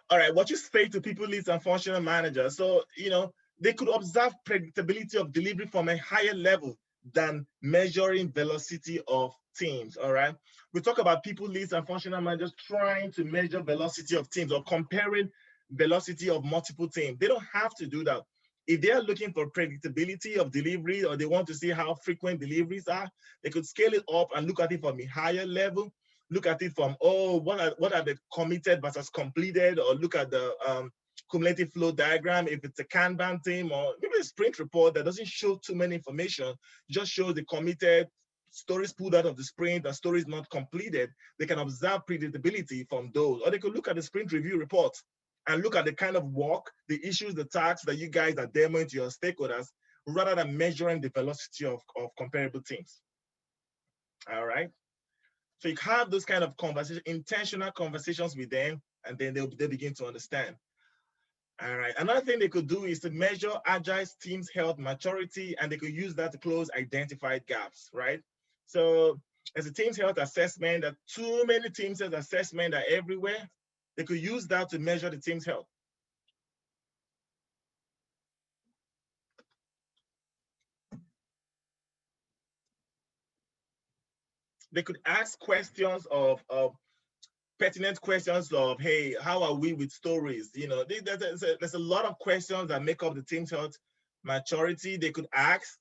All right, what you say to people leads and functional managers. So, they could observe predictability of delivery from a higher level than measuring velocity of teams. All right. We talk about people leads and functional managers trying to measure velocity of teams or comparing velocity of multiple teams. They don't have to do that. If they are looking for predictability of delivery or they want to see how frequent deliveries are, they could scale it up and look at it from a higher level. Look at it from, oh, what are the committed versus completed, or look at the cumulative flow diagram. If it's a Kanban team or maybe a sprint report that doesn't show too many information, just shows the committed stories pulled out of the sprint and stories not completed, they can observe predictability from those. Or they could look at the sprint review report and look at the kind of work, the issues, the tasks that you guys are demoing to your stakeholders, rather than measuring the velocity of comparable teams. All right. So you have those kind of conversations, intentional conversations with them, and then they'll begin to understand. All right. Another thing they could do is to measure Agile teams' health maturity, and they could use that to close identified gaps, right? So as a team's health assessment, that too many teams' health assessment are everywhere. They could use that to measure the team's health. They could ask questions of pertinent questions of, hey, how are we with stories? There's a lot of questions that make up the team's health maturity. They could ask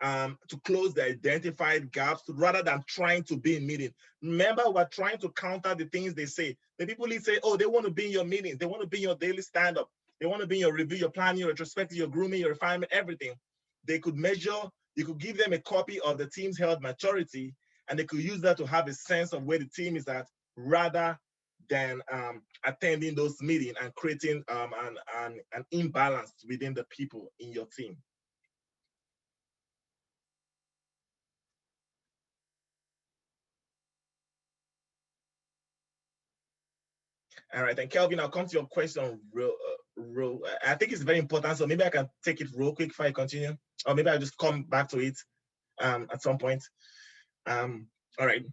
to close the identified gaps rather than trying to be in meeting. Remember, we're trying to counter the things they say. The people say, oh, they want to be in your meetings. They want to be in your daily stand-up. They want to be in your review, your planning, your retrospective, your grooming, your refinement, everything. They could measure, you could give them a copy of the team's health maturity, and they could use that to have a sense of where the team is at, rather than attending those meetings and creating an imbalance within the people in your team. All right, and Kelvin, I'll come to your question real. I think it's very important, so maybe I can take it real quick before I continue, or maybe I'll just come back to it at some point. All right,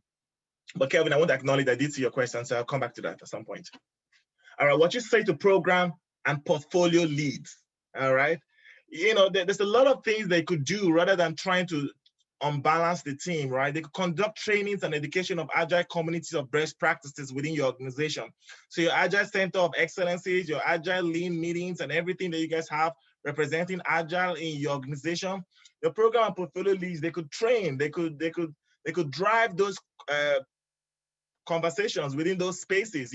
but Kelvin, I want to acknowledge I did see your question, so I'll come back to that at some point. All right, what you say to program and portfolio leads, all right? There's a lot of things they could do rather than trying to unbalance the team, right? They could conduct trainings and education of Agile communities of best practices within your organization. So your Agile Center of Excellencies, your Agile Lean meetings, and everything that you guys have representing Agile in your organization, your program and portfolio leads, they could train, they could drive those conversations within those spaces,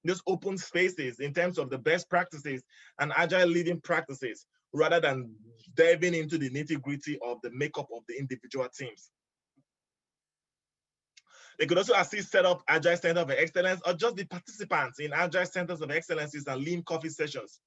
those open spaces in terms of the best practices and Agile leading practices, rather than diving into the nitty-gritty of the makeup of the individual teams. They could also assist set up Agile Center of Excellence, or just the participants in Agile Centers of Excellences and Lean coffee sessions.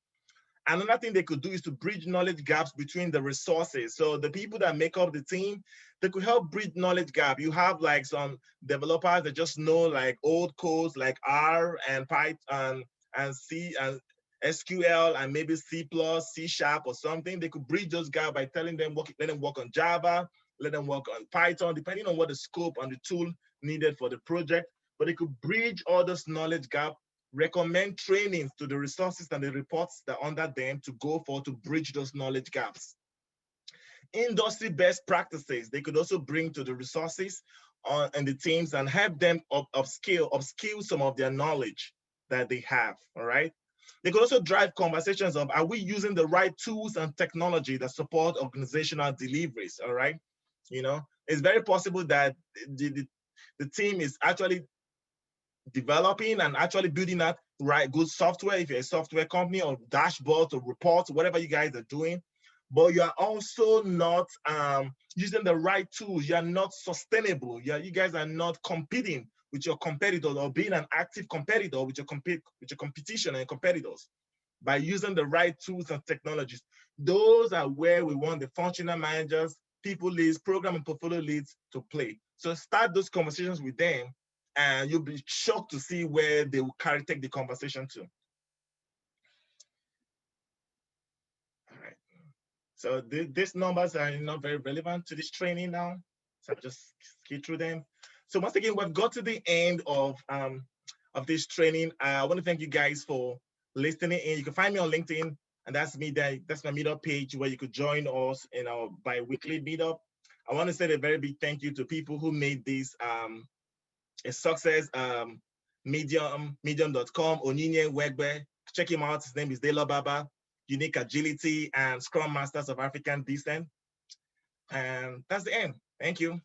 Another thing they could do is to bridge knowledge gaps between the resources. So the people that make up the team, they could help bridge knowledge gap. You have like some developers that just know like old codes like R and Python and C and SQL and maybe C++, C# or something. They could bridge those gaps by telling them, let them work on Java, let them work on Python, depending on what the scope and the tool needed for the project. But they could bridge all those knowledge gap, recommend trainings to the resources and the reports that are under them to go for to bridge those knowledge gaps. Industry best practices, they could also bring to the resources and the teams and help them upskill some of their knowledge that they have, all right? They could also drive conversations of, are we using the right tools and technology that support organizational deliveries, all right? It's very possible that the team is actually developing and actually building that right good software if you're a software company, or dashboards or reports, whatever you guys are doing, but you are also not using the right tools. You are not sustainable. You guys are not competing with your competitors or being an active competitor with your competition and competitors by using the right tools and technologies. Those are where we want the functional managers, people leads, program and portfolio leads to play. So start those conversations with them, and you'll be shocked to see where they will take the conversation to. All right. So these numbers are not very relevant to this training now. So I'll just skip through them. So once again, we've got to the end of this training. I want to thank you guys for listening in. You can find me on LinkedIn, and that's me there. That's my meetup page where you could join us in our bi-weekly meetup. I want to say a very big thank you to people who made this a success. Medium.com, Onyinye Wegbe. Check him out. His name is Dela Baba, Unique Agility and Scrum Masters of African Descent. And that's the end. Thank you.